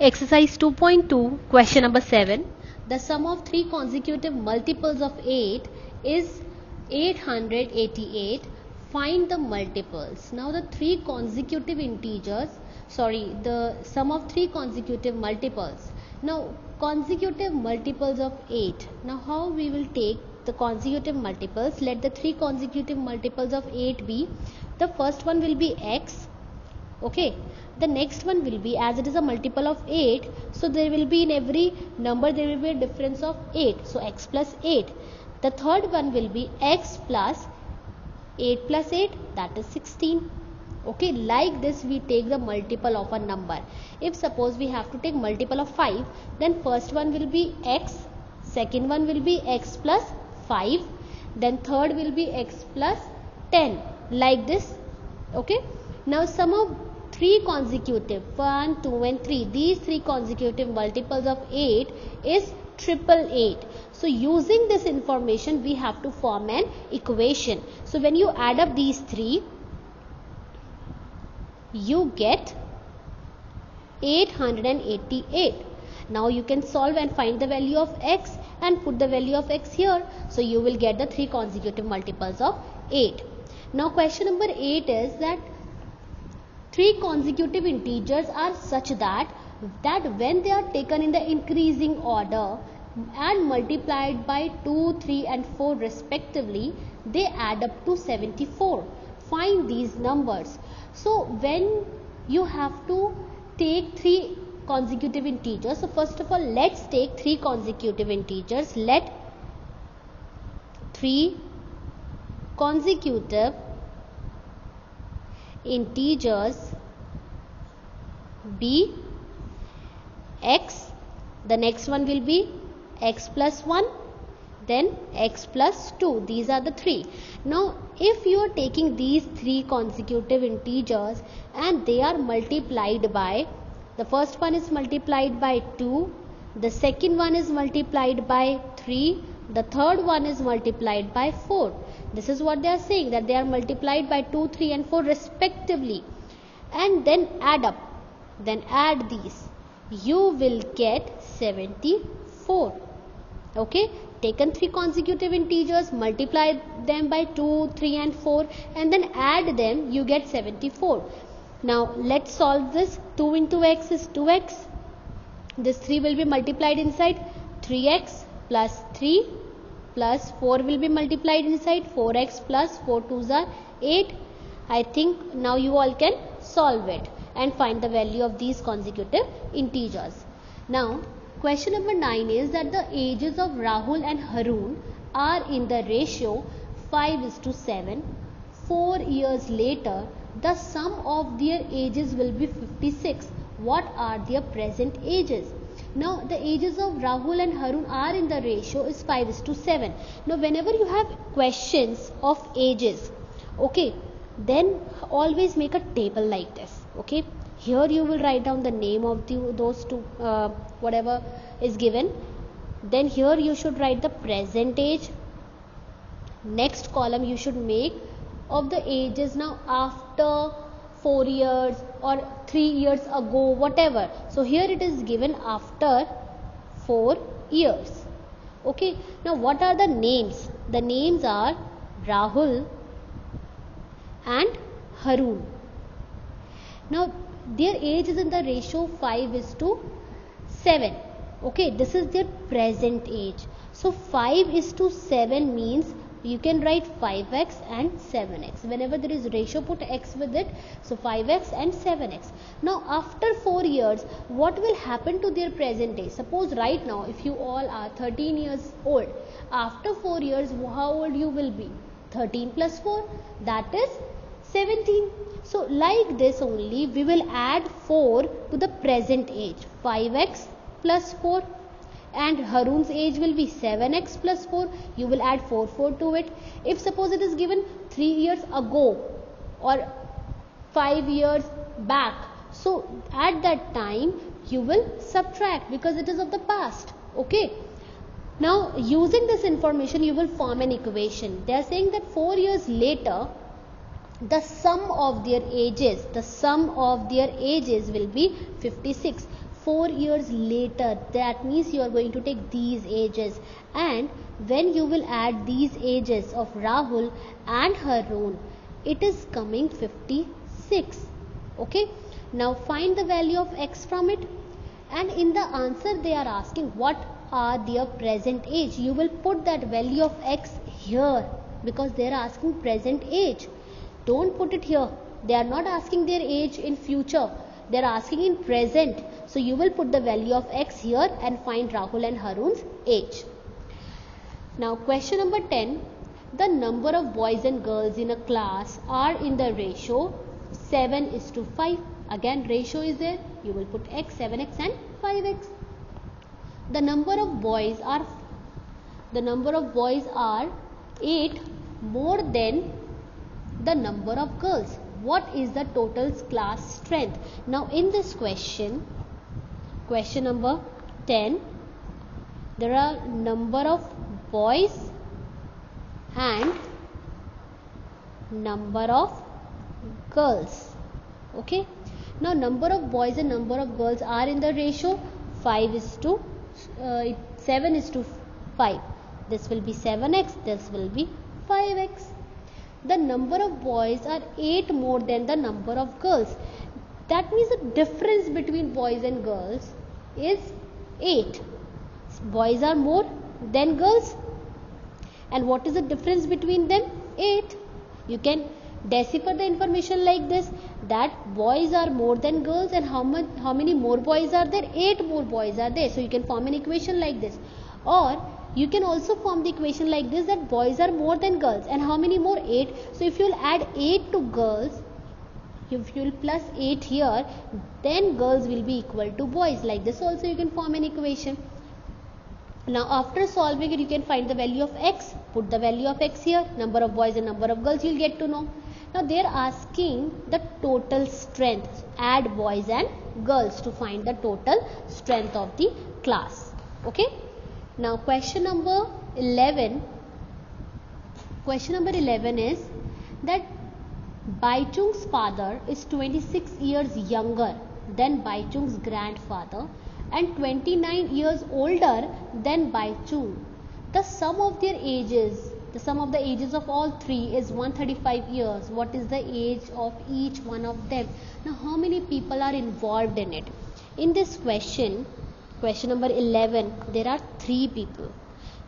Exercise 2.2, question number 7. The sum of three consecutive multiples of 8 is 888. Find the multiples. Now the sum of three consecutive multiples. Now consecutive multiples of 8. Now how we will take the consecutive multiples? Let the three consecutive multiples of 8 be. The first one will be x. Okay, the next one will be, as it is a multiple of 8, so there will be in every number there will be a difference of 8, so x plus 8. The third one will be x plus 8 plus 8, that is 16. Okay, like this we take the multiple of a number. If suppose we have to take multiple of 5, then first one will be x, second one will be x plus 5, then third will be x plus 10, like this. Okay, now sum of three consecutive 1, 2 and 3, these three consecutive multiples of 8 is 888. So using this information we have to form an equation. So when you add up these three, you get 888. Now you can solve and find the value of x and put the value of x here. So you will get the three consecutive multiples of 8. Now question number 8 is that three consecutive integers are such that when they are taken in the increasing order and multiplied by 2, 3 and 4 respectively, they add up to 74. Find these numbers. So when you have to take three consecutive integers, so first of all let's take three consecutive integers. Let three consecutive integers be x, the next one will be x plus 1, then x plus 2. These are the three. Now if you are taking these three consecutive integers and they are multiplied by, the first one is multiplied by 2, the second one is multiplied by 3, the third one is multiplied by 4. This is what they are saying, that they are multiplied by 2, 3 and 4 respectively, and then add up, then add these, you will get 74. Okay, taken three consecutive integers, multiply them by 2, 3 and 4 and then add them, you get 74. Now let's solve this. 2 into x is 2x, this 3 will be multiplied inside, 3x plus 3 plus 4 will be multiplied inside, 4x plus 4 2s are 8. I think now you all can solve it and find the value of these consecutive integers. Now question number 9 is that the ages of Rahul and Harun are in the ratio 5:7. 4 years later the sum of their ages will be 56. What are their present ages? Now the ages of Rahul and Harun are in the ratio is 5:7. Now whenever you have questions of ages, okay, then always make a table like this. Okay, here you will write down the name of those two, whatever is given. Then here you should write the present age. Next column you should make of the ages now after 4 years or 3 years ago, whatever. So here it is given after 4 years. Okay, now what are the names? The names are Rahul and Harun. Now their age is in the ratio 5:7. Okay, this is their present age. So 5:7 means you can write 5x and 7x. Whenever there is ratio, put x with it. So 5x and 7x. Now after 4 years, what will happen to their present age? Suppose right now if you all are 13 years old, after 4 years how old you will be? 13 plus 4, that is 17. So like this only we will add 4 to the present age, 5x plus 4. And Harun's age will be 7x plus 4. You will add 4 to it. If suppose it is given 3 years ago or 5 years back, so at that time you will subtract because it is of the past. Okay, now using this information you will form an equation. They are saying that 4 years later the sum of their ages will be 56. 4 years later, that means you are going to take these ages, and when you will add these ages of Rahul and Harun, it is coming 56. Okay, now find the value of x from it, and in the answer they are asking what are their present age. You will put that value of x here because they are asking present age. Don't put it here. They are not asking their age in future, they are asking in present. So you will put the value of x here and find Rahul and Harun's age. Now question number 10. The number of boys and girls in a class are in the ratio 7:5. Again ratio is there. You will put x, 7x and 5x. The number of boys are 8 more than the number of girls. What is the total class strength? Now in this question number 10, there are number of boys and number of girls. Okay, now number of boys and number of girls are in the ratio 7:5. This will be 7x, this will be 5x. The number of boys are 8 more than the number of girls. That means the difference between boys and girls is 8. Boys are more than girls, and what is the difference between them? 8. You can decipher the information like this, that boys are more than girls, and how many more boys are there? 8 more boys are there. So you can form an equation like this, or you can also form the equation like this, that boys are more than girls, and how many more? 8. So if you will add 8 to girls, if you will plus 8 here, then girls will be equal to boys. Like this also you can form an equation. Now after solving it, you can find the value of x. Put the value of x here, number of boys and number of girls you will get to know. Now they are asking the total strength. Add boys and girls to find the total strength of the class. Okay. Now question number 11. Question number 11 is that Baichung's father is 26 years younger than Baichung's grandfather and 29 years older than Baichung. The sum of the ages of all three is 135 years. What is the age of each one of them? Now how many people are involved in it? In this question number 11, there are 3 people.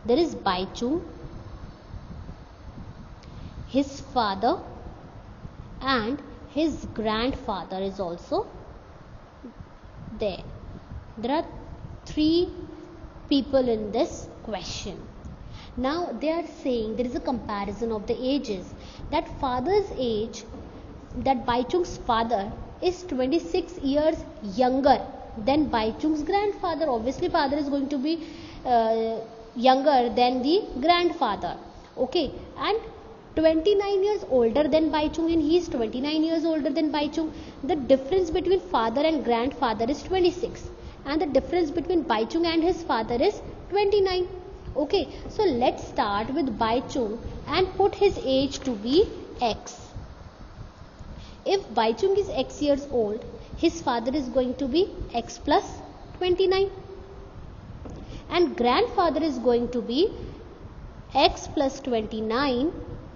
There is Baichung, his father, and his grandfather is also there. There are 3 people in this question. Now they are saying there is a comparison of the ages. That father's age, that Baichung's father is 26 years younger than Baichung's grandfather. Obviously father is going to be younger than the grandfather. Okay, and 29 years older than Baichung, and he is 29 years older than Baichung. The difference between father and grandfather is 26, and the difference between Baichung and his father is 29. Okay, so let's start with Baichung and put his age to be x. If Baichung is x years old, his father is going to be x plus 29, and grandfather is going to be x plus 29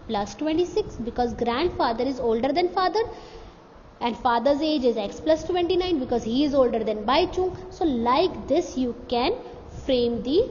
plus 26, because grandfather is older than father and father's age is x plus 29 because he is older than Baichung. So like this you can frame the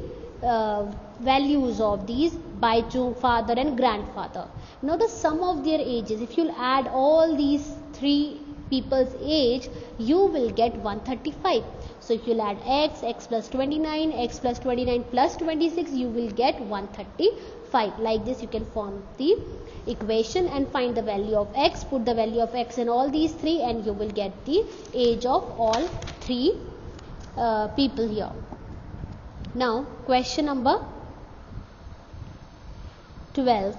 values of these Baichung, father and grandfather. Now the sum of their ages, if you add all these 3 people's age, you will get 135. So if you add x plus 29, x plus 29 plus 26, you will get 135. Like this you can form the equation and find the value of x, put the value of x in all these 3, and you will get the age of all 3 people here. Now question number 12.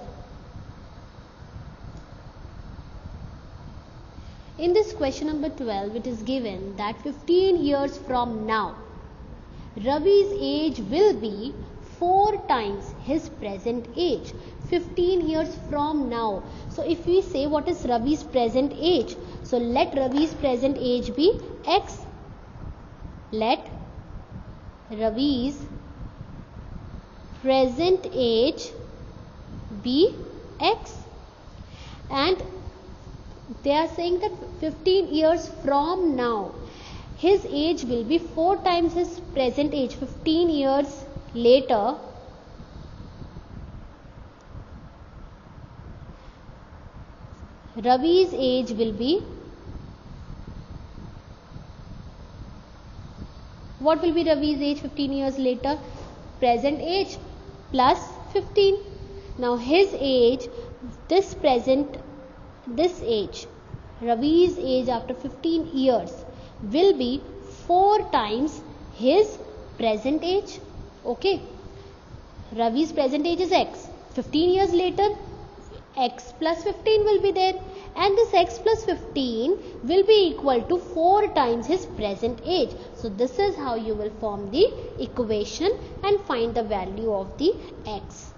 In this question number 12, it is given that 15 years from now, Ravi's age will be 4 times his present age. 15 years from now. So if we say what is Ravi's present age, so let Ravi's present age be x. let Ravi's present age be X, and they are saying that 15 years from now his age will be 4 times his present age. 15 years later Ravi's age will be, what will be Ravi's age 15 years later? Present age plus 15. Now his age, this age, Ravi's age after 15 years will be 4 times his present age. Okay. Ravi's present age is X. 15 years later, X plus 15 will be there, and this X plus 15 will be equal to 4 times his present age. So this is how you will form the equation and find the value of the X.